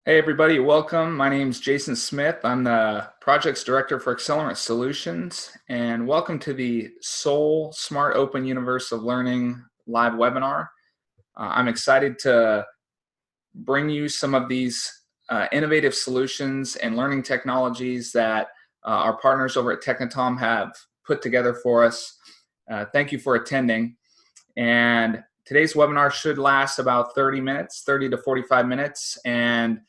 Hey everybody, welcome. My name is Jason Smith. I'm the Projects Director for Accelerant Solutions, and welcome to the Soul Smart Open Universe of Learning live webinar. I'm excited to bring you some of these innovative solutions and learning technologies that our partners over at Technotom have put together for us. Thank you for attending. And today's webinar should last about 30 minutes, 30 to 45 minutes, and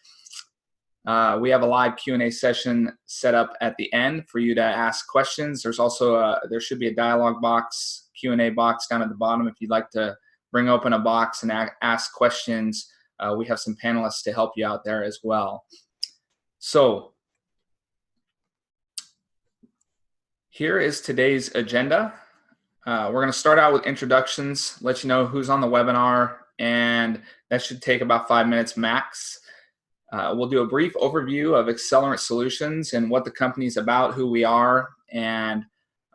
we have a live Q&A session set up at the end for you to ask questions. There's also there should be a dialog box, Q&A box down at the bottom if you'd like to bring open a box and ask questions. We have some panelists to help you out there as well. So here is today's agenda. We're going to start out with introductions, let you know who's on the webinar, and that should take about 5 minutes max. We'll do a brief overview of Accelerant Solutions and what the company's about, who we are, and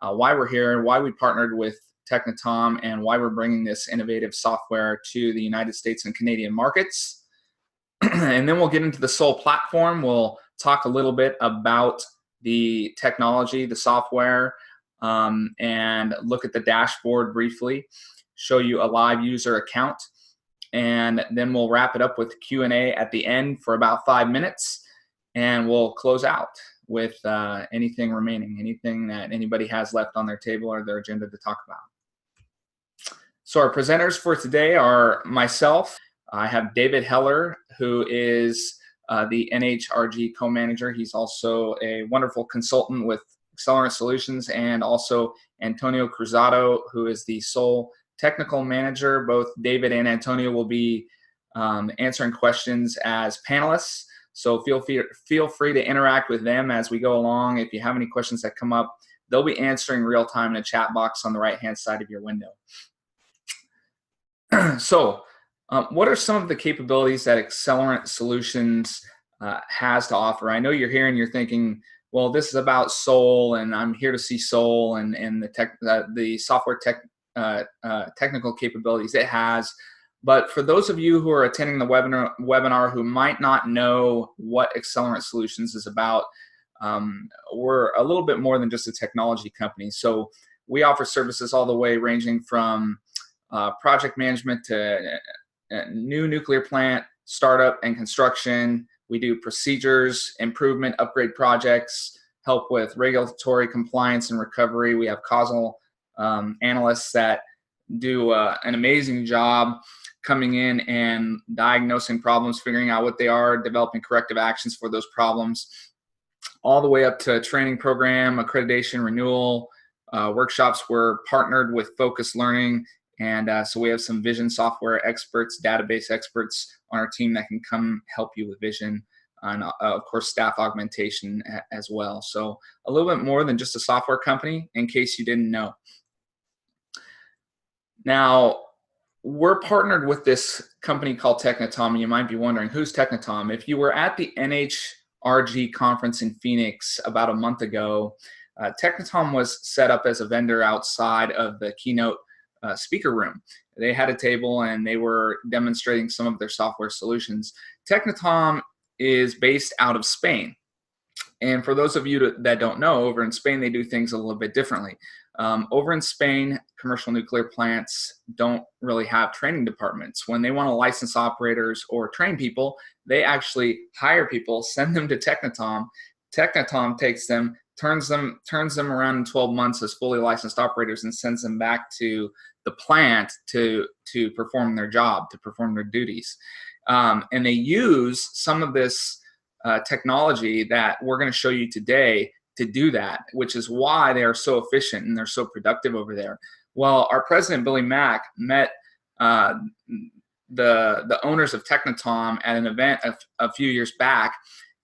why we're here, why we partnered with Technotom, and why we're bringing this innovative software to the United States and Canadian markets. And then we'll get into the Soul platform. We'll talk a little bit about the technology, the software, and look at the dashboard briefly, show you a live user account. And then we'll wrap it up with Q&A at the end for about 5 minutes, and we'll close out with anything remaining, anything that anybody has left on their table or their agenda to talk about. So our presenters for today are myself. I have David Heller, who is the NHRG co-manager. He's also a wonderful consultant with Accelerant Solutions, and also Antonio Cruzado, who is the sole technical manager. Both David and Antonio will be answering questions as panelists, so feel free to interact with them as we go along. If you have any questions that come up, they'll be answering real time in a chat box on the right hand side of your window. So what are some of the capabilities that Accelerant Solutions has to offer? I know you're here and you're thinking, well, this is about Soul, and I'm here to see Soul and the software technical capabilities it has. But for those of you who are attending the webinar who might not know what Accelerant Solutions is about, we're a little bit more than just a technology company. So we offer services all the way ranging from project management to new nuclear plant startup and construction. We do procedures, improvement, upgrade projects, help with regulatory compliance and recovery. We have causal analysts that do an amazing job coming in and diagnosing problems, figuring out what they are, developing corrective actions for those problems, all the way up to training program, accreditation, renewal, workshops. We're partnered with Focus Learning, and so we have some vision software experts, database experts on our team that can come help you with vision, and of course staff augmentation as well. So a little bit more than just a software company, in case you didn't know. Now, we're partnered with this company called Technotom, and you might be wondering, who's Technotom? If you were at the NHRG conference in Phoenix about a month ago, Technotom was set up as a vendor outside of the keynote speaker room. They had a table and they were demonstrating some of their software solutions. Technotom is based out of Spain. And for those of you that don't know, over in Spain, they do things a little bit differently. Over in Spain, commercial nuclear plants don't really have training departments. When they want to license operators or train people, they actually hire people, send them to Technotom. Technotom takes them, turns them around in 12 months as fully licensed operators, and sends them back to the plant to perform their job, to perform their duties. And they use some of this technology that we're going to show you today to do that, which is why they are so efficient and they're so productive over there. Well, our president, Billy Mack, met the owners of Technotom at an event a few years back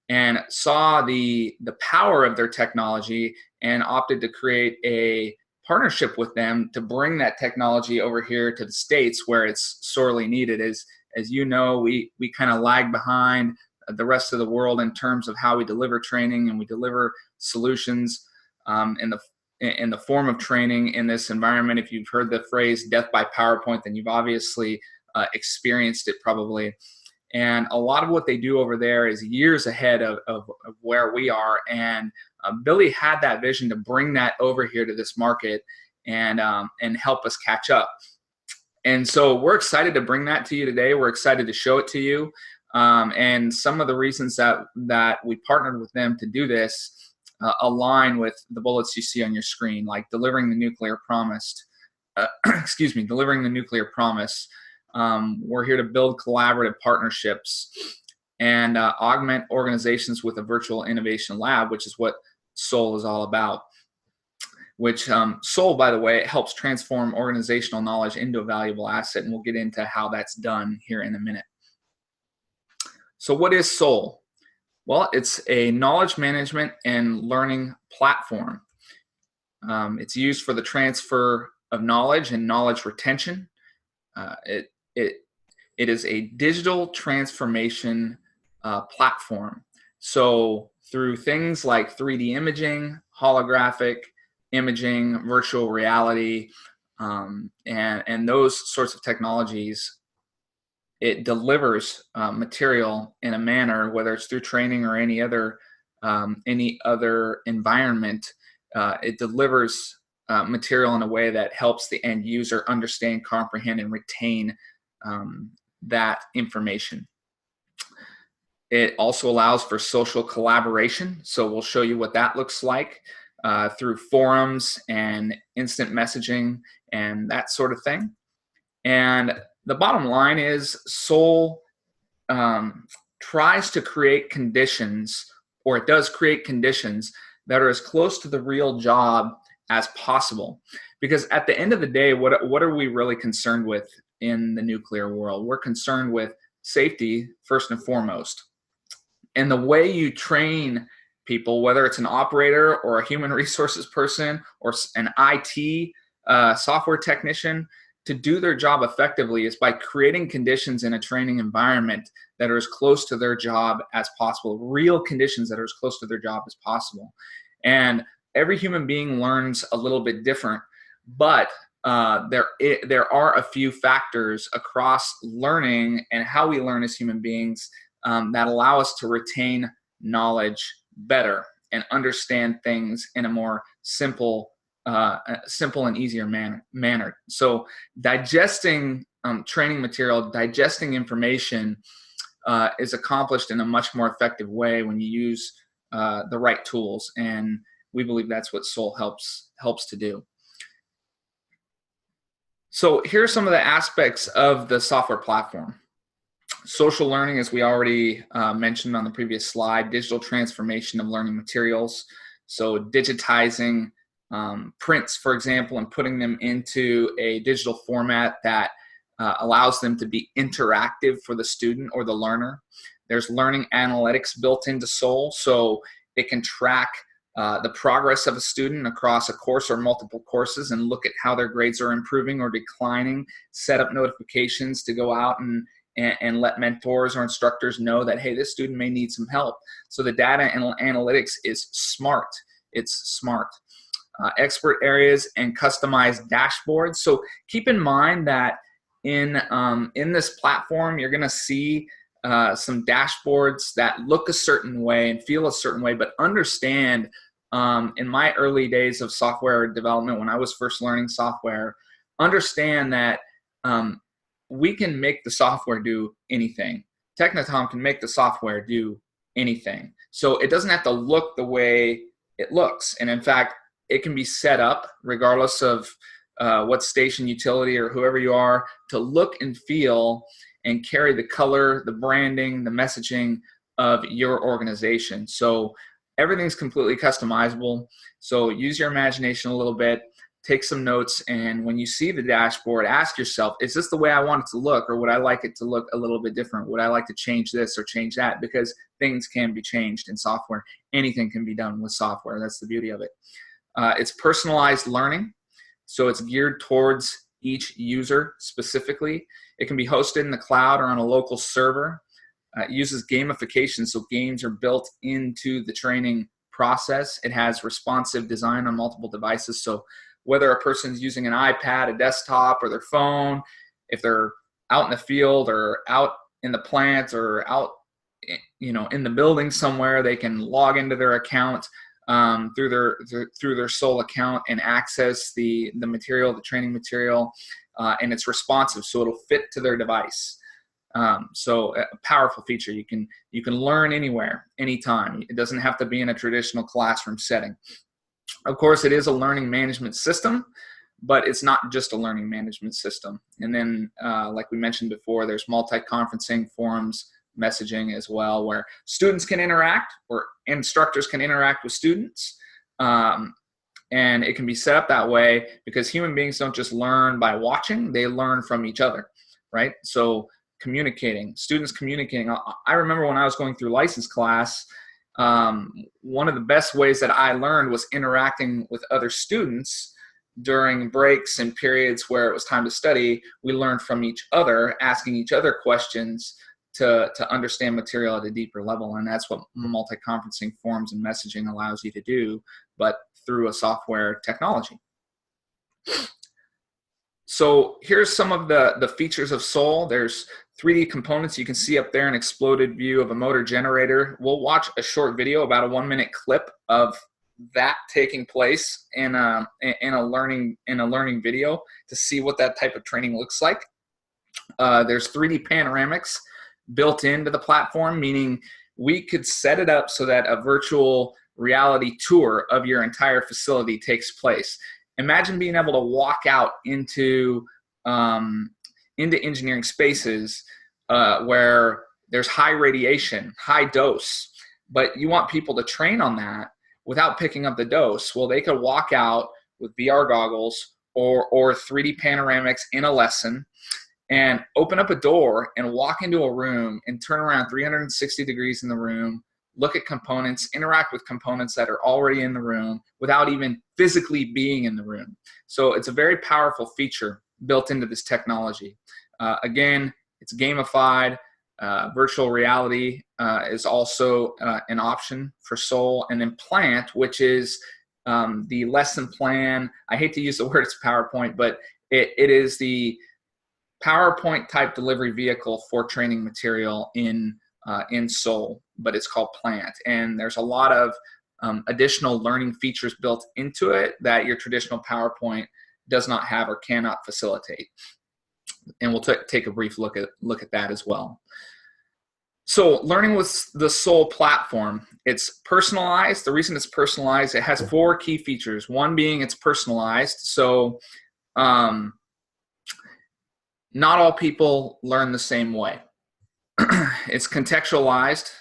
and saw the power of their technology and opted to create a partnership with them to bring that technology over here to the States, where it's sorely needed. As you know, we kind of lag behind the rest of the world in terms of how we deliver training, and we deliver solutions in the form of training in this environment. If you've heard the phrase death by PowerPoint, then you've obviously experienced it probably. And a lot of what they do over there is years ahead of where we are. And Billy had that vision to bring that over here to this market and help us catch up. And so we're excited to bring that to you today. We're excited to show it to you. And some of the reasons that we partnered with them to do this align with the bullets you see on your screen, like delivering the nuclear promised. Delivering the nuclear promise. We're here to build collaborative partnerships and augment organizations with a virtual innovation lab, which is what SOL is all about. Which SOL, by the way, helps transform organizational knowledge into a valuable asset, and we'll get into how that's done here in a minute. So what is SOL? Well, it's a knowledge management and learning platform. It's used for the transfer of knowledge and knowledge retention. It is a digital transformation platform. So through things like 3D imaging, holographic imaging, virtual reality, and those sorts of technologies, it delivers material in a manner, whether it's through training or any other environment. It delivers material in a way that helps the end user understand, comprehend, and retain that information. It also allows for social collaboration. So we'll show you what that looks like through forums and instant messaging and that sort of thing. And the bottom line is SOL tries to create conditions, or it does create conditions that are as close to the real job as possible. Because at the end of the day, what are we really concerned with in the nuclear world? We're concerned with safety first and foremost. And the way you train people, whether it's an operator or a human resources person or an IT software technician, to do their job effectively is by creating conditions in a training environment that are as close to their job as possible, real conditions that are as close to their job as possible. And every human being learns a little bit different, but there are a few factors across learning and how we learn as human beings that allow us to retain knowledge better and understand things in a more simple and easier manner. So digesting training material, digesting information is accomplished in a much more effective way when you use the right tools, and we believe that's what SOL helps to do. So here are some of the aspects of the software platform. Social learning, as we already mentioned on the previous slide, digital transformation of learning materials. So digitizing prints, for example, and putting them into a digital format that allows them to be interactive for the student or the learner. There's learning analytics built into SOL, so it can track the progress of a student across a course or multiple courses and look at how their grades are improving or declining, set up notifications to go out and let mentors or instructors know that, hey, this student may need some help. So the data and analytics is smart. It's smart. Expert areas and customized dashboards. So keep in mind that in this platform, you're going to see some dashboards that look a certain way and feel a certain way, but understand in my early days of software development, when I was first learning software, understand that we can make the software do anything. Technotom can make the software do anything. So it doesn't have to look the way it looks. And in fact, it can be set up regardless of what station utility or whoever you are to look and feel and carry the color, the branding, the messaging of your organization. So everything's completely customizable. So use your imagination a little bit, take some notes, and when you see the dashboard, ask yourself, is this the way I want it to look, or would I like it to look a little bit different? Would I like to change this or change that? Because things can be changed in software. Anything can be done with software. That's the beauty of it. It's personalized learning, so it's geared towards each user specifically. It can be hosted in the cloud or on a local server. It uses gamification, so games are built into the training process. It has responsive design on multiple devices, so whether a person's using an iPad, a desktop, or their phone, if they're out in the field or out in the plant or out, in the building somewhere. They can log into their account through their Soul account and access the material, the training material, and it's responsive, so it'll fit to their device. So a powerful feature. You can learn anywhere, anytime. It doesn't have to be in a traditional classroom setting. Of course, it is a learning management system, but it's not just a learning management system. And then, like we mentioned before, there's multi-conferencing, forums, messaging as well, where students can interact or instructors can interact with students. And it can be set up that way because human beings don't just learn by watching, they learn from each other, right? So students communicating. I remember when I was going through license class, one of the best ways that I learned was interacting with other students during breaks and periods where it was time to study. We learned from each other, asking each other questions to understand material at a deeper level. And that's what multi-conferencing, forums, and messaging allows you to do, but through a software technology. So here's some of the features of Soul. There's 3D components. You can see up there an exploded view of a motor generator. We'll watch a short video, about a 1-minute clip of that taking place in a learning video to see what that type of training looks like. There's 3D panoramics built into the platform, meaning we could set it up so that a virtual reality tour of your entire facility takes place. Imagine being able to walk out into engineering spaces where there's high radiation, high dose, but you want people to train on that without picking up the dose. Well, they could walk out with VR goggles or 3D panoramics in a lesson and open up a door and walk into a room and turn around 360 degrees in the room, look at components, interact with components that are already in the room without even physically being in the room. So it's a very powerful feature built into this technology. Again, it's gamified. Virtual reality is also an option for Soul. And then Plant, which is the lesson plan. I hate to use the word it's PowerPoint, but it is the PowerPoint type delivery vehicle for training material in Soul, but it's called Plant. And there's a lot of additional learning features built into it that your traditional PowerPoint does not have or cannot facilitate. And we'll take a brief look at that as well. So learning with the Soul platform, it's personalized. The reason it's personalized, it has 4 key features. One being it's personalized. So not all people learn the same way. It's contextualized,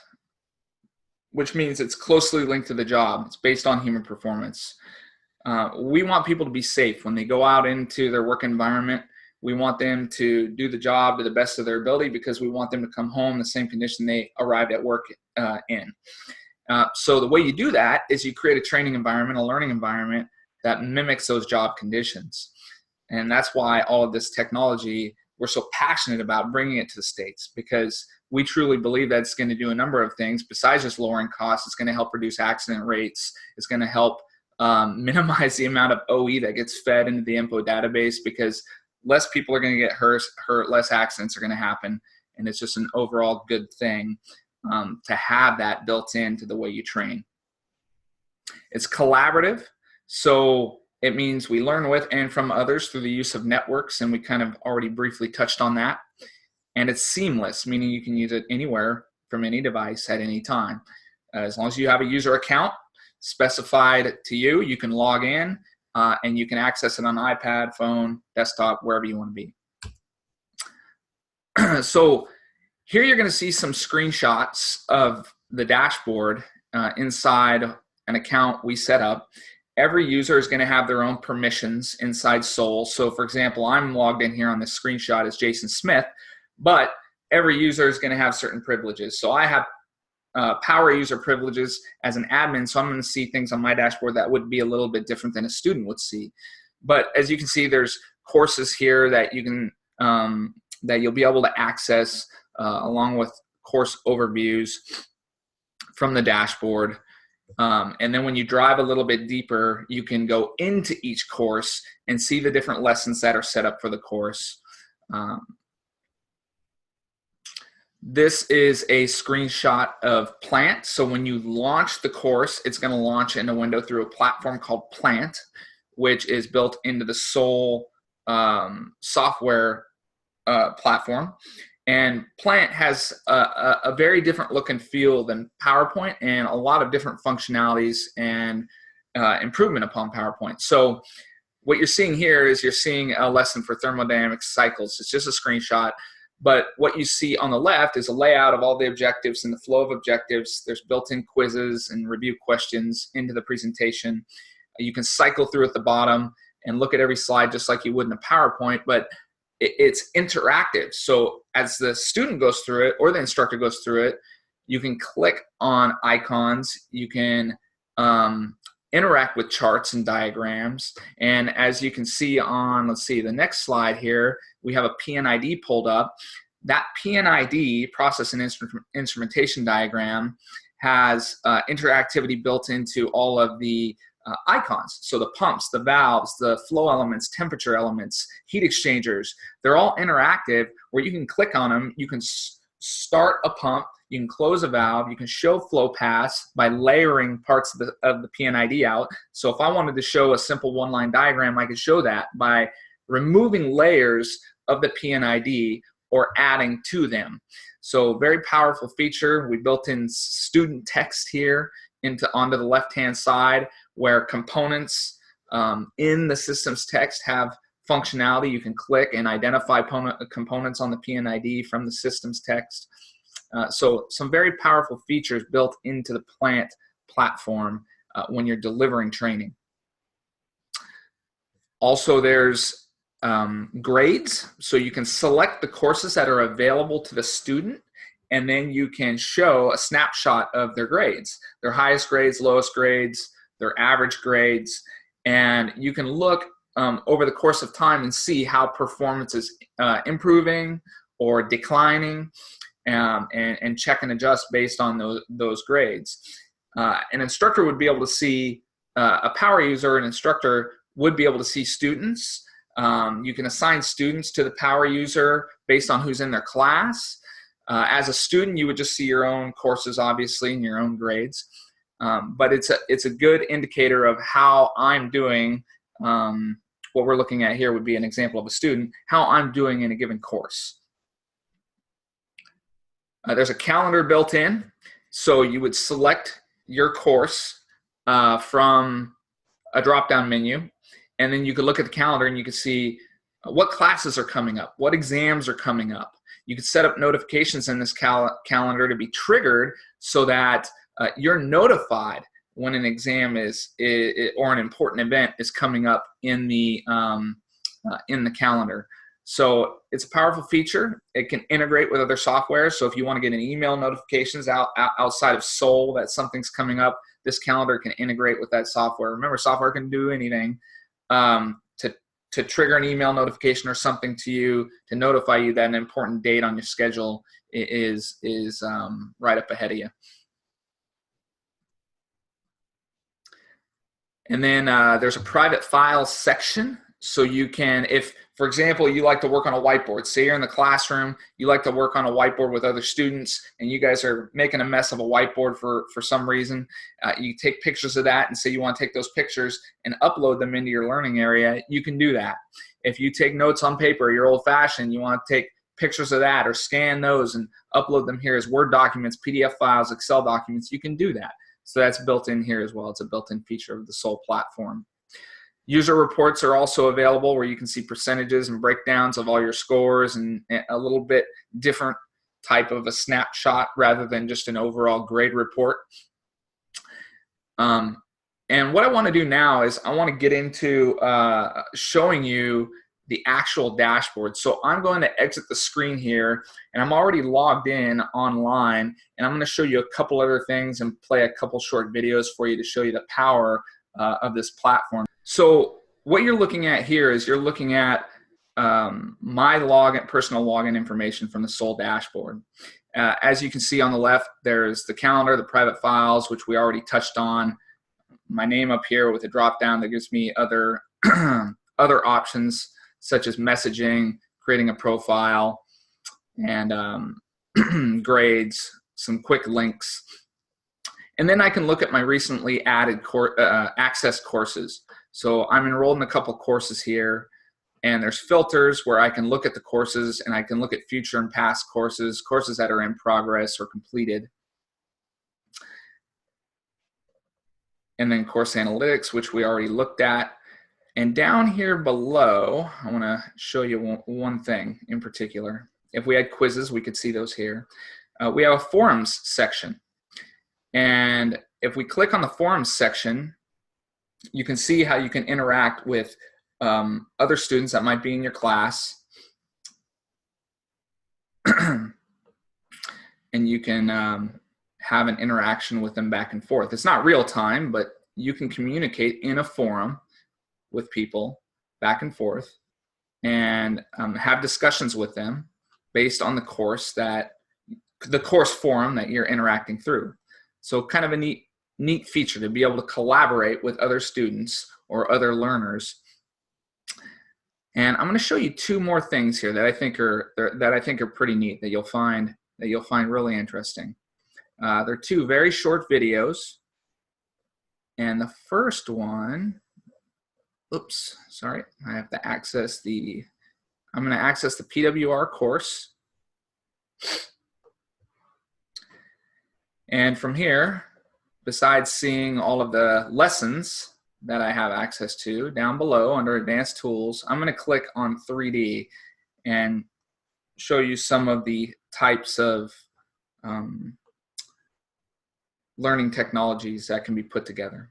which means it's closely linked to the job. It's based on human performance. We want people to be safe when they go out into their work environment. We want them to do the job to the best of their ability because we want them to come home in the same condition they arrived at work in. So the way you do that is you create a training environment, a learning environment that mimics those job conditions. And that's why all of this technology, we're so passionate about bringing it to the States, because we truly believe that it's going to do a number of things besides just lowering costs. It's going to help reduce accident rates. It's going to help minimize the amount of OE that gets fed into the info database, because less people are going to get hurt, less accidents are going to happen. And it's just an overall good thing to have that built into the way you train. It's collaborative. So it means we learn with and from others through the use of networks, and we kind of already briefly touched on that. And it's seamless, meaning you can use it anywhere from any device at any time. As long as you have a user account specified to you, you can log in and you can access it on iPad, phone, desktop, wherever you want to be. So here you're going to see some screenshots of the dashboard inside an account we set up. Every user is going to have their own permissions inside Soul. So for example, I'm logged in here on this screenshot as Jason Smith, but every user is going to have certain privileges. So I have power user privileges as an admin, so I'm going to see things on my dashboard that would be a little bit different than a student would see. But as you can see, there's courses here that you can that you'll be able to access along with course overviews from the dashboard. And then when you drive a little bit deeper, you can go into each course and see the different lessons that are set up for the course. This is a screenshot of Plant. So when you launch the course, it's going to launch in a window through a platform called Plant, which is built into the Soul software platform. And Plant has a very different look and feel than PowerPoint, and a lot of different functionalities and improvement upon PowerPoint. So what you're seeing here is you're seeing a lesson for thermodynamic cycles. It's just a screenshot. But what you see on the left is a layout of all the objectives and the flow of objectives. There's built-in quizzes and review questions into the presentation. You can cycle through at the bottom and look at every slide just like you would in a PowerPoint, but it's interactive. So as the student goes through it or the instructor goes through it, you can click on icons. You can interact with charts and diagrams. And as you can see on, let's see, the next slide here, we have a PNID pulled up. That PNID, process and instrumentation diagram, has interactivity built into all of the icons. So the pumps, the valves, the flow elements, temperature elements, heat exchangers, they're all interactive where you can click on them. You can start a pump, you can close a valve, you can show flow paths by layering parts of the PNID out. So if I wanted to show a simple one-line diagram, I could show that by removing layers of the PNID or adding to them. So very powerful feature. We built in student text here onto the left-hand side where components in the system's text have functionality. You can click and identify components on the PNID from the system's text. So some very powerful features built into the Plant platform when you're delivering training. Also, there's grades. So you can select the courses that are available to the student, and then you can show a snapshot of their grades, their highest grades, lowest grades, their average grades, and you can look over the course of time and see how performance is improving or declining, and check and adjust based on those grades. An instructor would be able to see, a power user, an instructor would be able to see students. You can assign students to the power user based on who's in their class. As a student, you would just see your own courses, obviously, and your own grades. But it's a good indicator of how I'm doing. What we're looking at here would be an example of a student, how I'm doing in a given course. There's a calendar built in, so you would select your course from a drop-down menu, and then you could look at the calendar and you could see what classes are coming up, what exams are coming up. You could set up notifications in this calendar to be triggered so that you're notified when an exam or an important event is coming up in the calendar. So it's a powerful feature. It can integrate with other software. So if you want to get an email notifications outside of Soul that something's coming up, this calendar can integrate with that software. Remember, software can do anything to trigger an email notification or something to you to notify you that an important date on your schedule is right up ahead of you. And then there's a private files section. So you can, if, for example, you like to work on a whiteboard, say you're in the classroom, you like to work on a whiteboard with other students, and you guys are making a mess of a whiteboard for some reason, you take pictures of that and say you want to take those pictures and upload them into your learning area, you can do that. If you take notes on paper, you're old-fashioned, you want to take pictures of that or scan those and upload them here as Word documents, PDF files, Excel documents, you can do that. So that's built in here as well. It's a built-in feature of the Soul platform. User reports are also available where you can see percentages and breakdowns of all your scores and a little bit different type of a snapshot rather than just an overall grade report. And what I want to do now is I want to get into showing you the actual dashboard. So I'm going to exit the screen here, and I'm already logged in online, and I'm going to show you a couple other things and play a couple short videos for you to show you the power of this platform. So what you're looking at here is you're looking at my personal login information from the Soul dashboard. As you can see on the left, there's the calendar, the private files, which we already touched on, my name up here with a drop down that gives me other other options such as messaging, creating a profile, and grades, some quick links. And then I can look at my recently added access courses. So I'm enrolled in a couple courses here, and there's filters where I can look at the courses, and I can look at future and past courses, courses that are in progress or completed. And then course analytics, which we already looked at. And down here below, I want to show you one thing in particular. If we had quizzes, we could see those here. We have a forums section. And if we click on the forums section, you can see how you can interact with other students that might be in your class. And you can have an interaction with them back and forth. It's not real time, but you can communicate in a forum with people back and forth and have discussions with them based on the course forum that you're interacting through. So kind of a neat feature to be able to collaborate with other students or other learners. And I'm going to show you two more things here that I think are pretty neat, that you'll find really interesting. They're two very short videos, and the first one, oops, sorry, I have to access I'm going to access the PWR course. And from here, besides seeing all of the lessons that I have access to, down below under Advanced Tools, I'm going to click on 3D and show you some of the types of learning technologies that can be put together.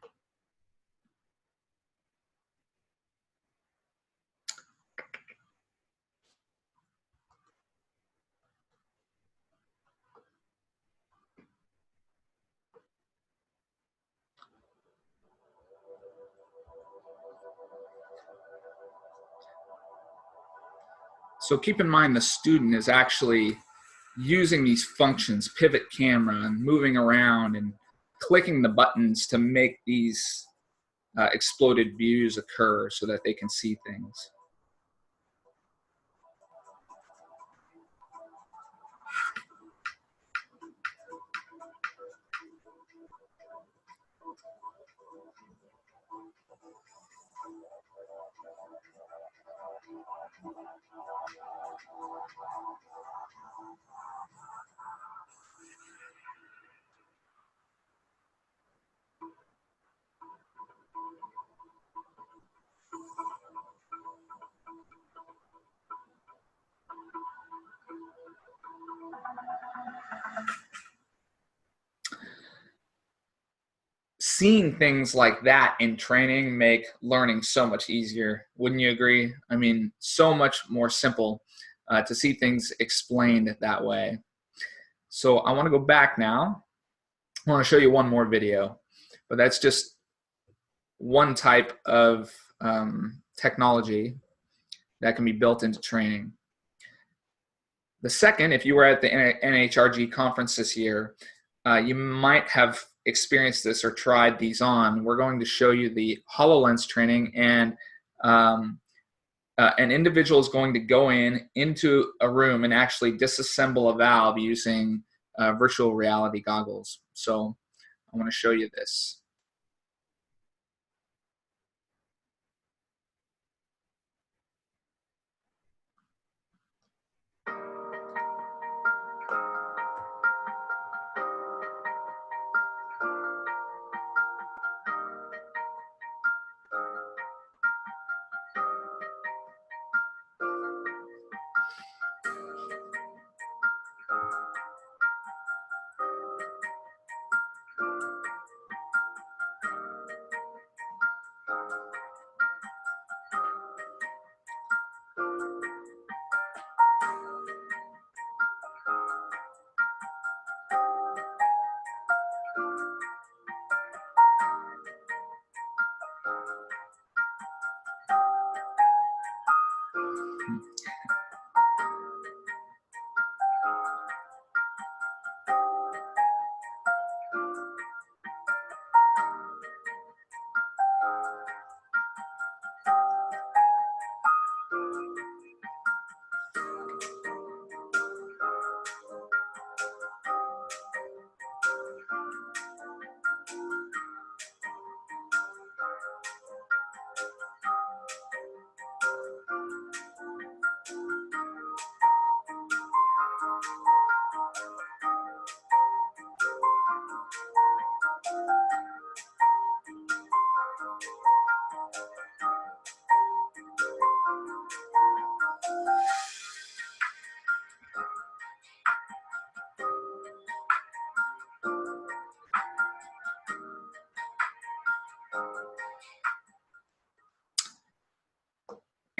So keep in mind the student is actually using these functions, pivot camera, and moving around and clicking the buttons to make these exploded views occur so that they can see things. Seeing things like that in training make learning so much easier. Wouldn't you agree? I mean, so much more simple to see things explained that way. So I want to go back now. I want to show you one more video, but that's just one type of technology that can be built into training. The second, if you were at the NHRG conference this year, you might have experienced this or tried these on. We're going to show you the HoloLens training, and an individual is going to go into a room and actually disassemble a valve using virtual reality goggles. So I want to show you this.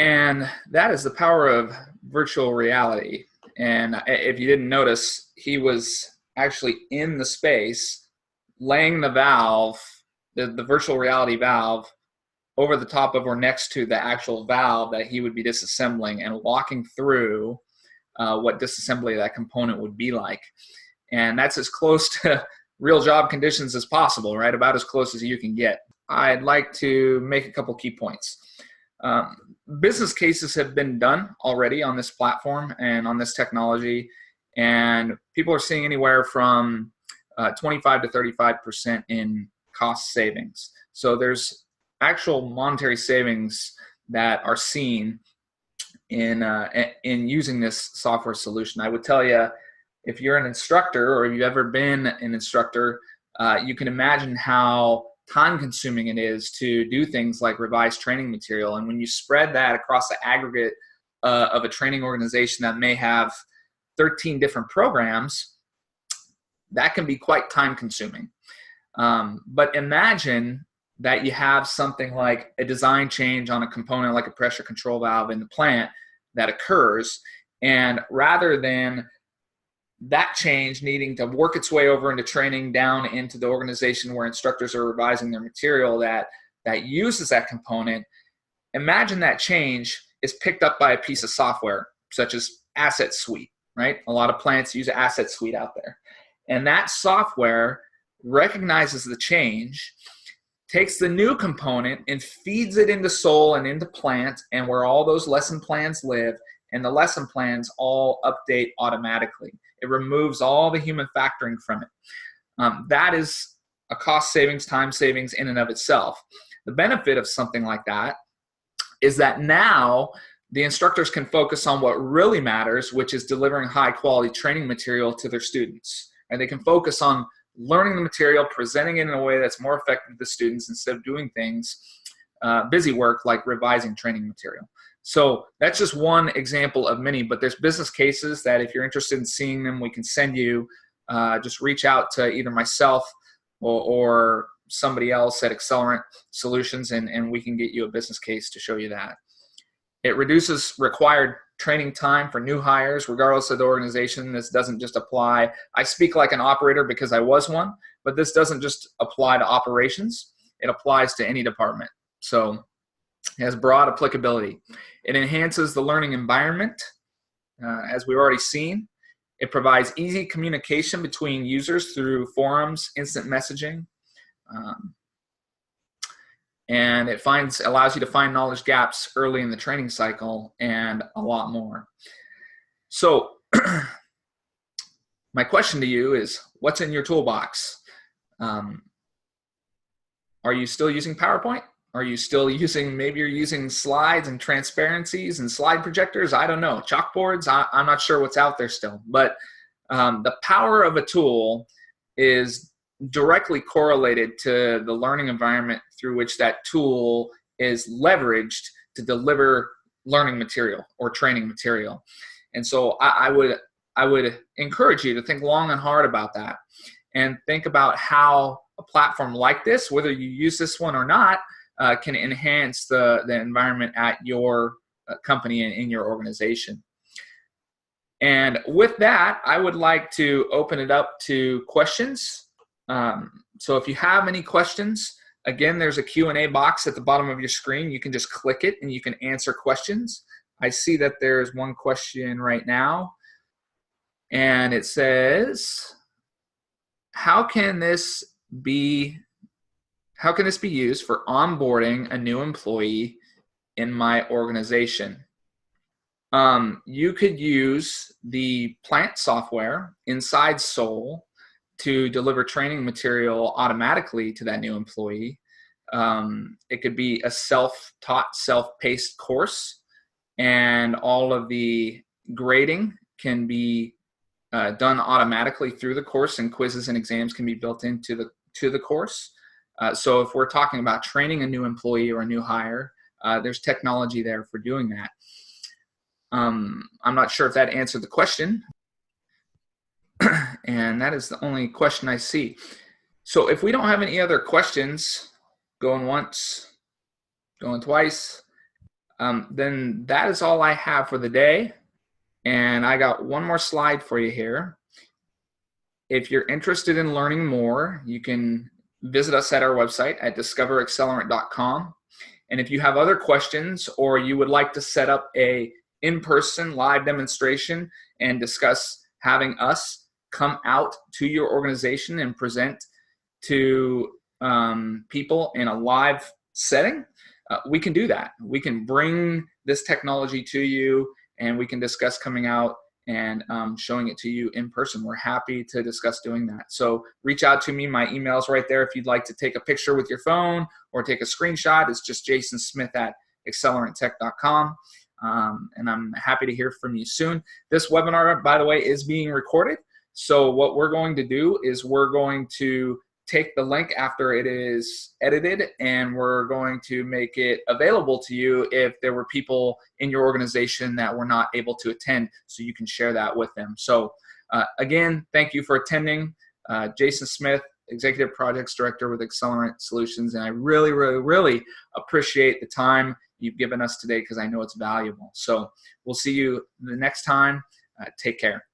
And that is the power of virtual reality. And if you didn't notice, he was actually in the space laying the valve, the virtual reality valve, over the top of or next to the actual valve that he would be disassembling, and walking through what disassembly of that component would be like. And that's as close to real job conditions as possible, right? About as close as you can get. I'd like to make a couple key points. Business cases have been done already on this platform and on this technology, and people are seeing anywhere from 25 to 35% in cost savings. So there's actual monetary savings that are seen in using this software solution. I would tell you, if you're an instructor or if you've ever been an instructor, you can imagine how time consuming it is to do things like revise training material. And when you spread that across the aggregate of a training organization that may have 13 different programs, that can be quite time consuming. But imagine that you have something like a design change on a component like a pressure control valve in the plant that occurs, and rather than that change needing to work its way over into training down into the organization where instructors are revising their material that uses that component, imagine that change is picked up by a piece of software such as Asset Suite, right? A lot of plants use Asset Suite out there. And that software recognizes the change, takes the new component and feeds it into Soul and into Plant, and where all those lesson plans live, and the lesson plans all update automatically. It removes all the human factoring from it. That is a cost savings, time savings in and of itself. The benefit of something like that is that now the instructors can focus on what really matters, which is delivering high quality training material to their students. And they can focus on learning the material, presenting it in a way that's more effective to the students instead of doing things, busy work like revising training material. So that's just one example of many, but there's business cases that if you're interested in seeing them, we can send you, just reach out to either myself or somebody else at Accelerant Solutions, and we can get you a business case to show you that. It reduces required training time for new hires, regardless of the organization. This doesn't just apply. I speak like an operator because I was one, but this doesn't just apply to operations. It applies to any department. So it has broad applicability. It enhances the learning environment, as we've already seen. It provides easy communication between users through forums, instant messaging, and it allows you to find knowledge gaps early in the training cycle, and a lot more. So my question to you is, what's in your toolbox? Are you still using PowerPoint? Are you still using, maybe you're using slides and transparencies and slide projectors? I don't know. Chalkboards? I'm not sure what's out there still. But the power of a tool is directly correlated to the learning environment through which that tool is leveraged to deliver learning material or training material. And so I would encourage you to think long and hard about that, and think about how a platform like this, whether you use this one or not, can enhance the environment at your company and in your organization. And with that, I would like to open it up to questions. So if you have any questions, again, there's a Q&A box at the bottom of your screen. You can just click it and you can answer questions. I see that there's one question right now, and it says, how can this be used for onboarding a new employee in my organization? You could use the Plant software inside Soul to deliver training material automatically to that new employee. It could be a self-taught, self-paced course, and all of the grading can be done automatically through the course, and quizzes and exams can be built into the course. So if we're talking about training a new employee or a new hire, there's technology there for doing that. I'm not sure if that answered the question. And that is the only question I see. So if we don't have any other questions, going once, going twice, Then that is all I have for the day. And I got one more slide for you here. If you're interested in learning more, you can visit us at our website at discoveraccelerant.com. And if you have other questions or you would like to set up a in-person live demonstration and discuss having us come out to your organization and present to people in a live setting, we can do that. We can bring this technology to you and we can discuss coming out and showing it to you in person. We're happy to discuss doing that. So reach out to me. My email's right there if you'd like to take a picture with your phone or take a screenshot. It's just jasonsmith@accelerantech.com. And I'm happy to hear from you soon. This webinar, by the way, is being recorded. So what we're going to do is we're going to take the link after it is edited and we're going to make it available to you if there were people in your organization that were not able to attend, so you can share that with them. So again, thank you for attending. Jason Smith, Executive Projects Director with Accelerant Solutions, and I really, really, really appreciate the time you've given us today because I know it's valuable. So we'll see you the next time. Take care.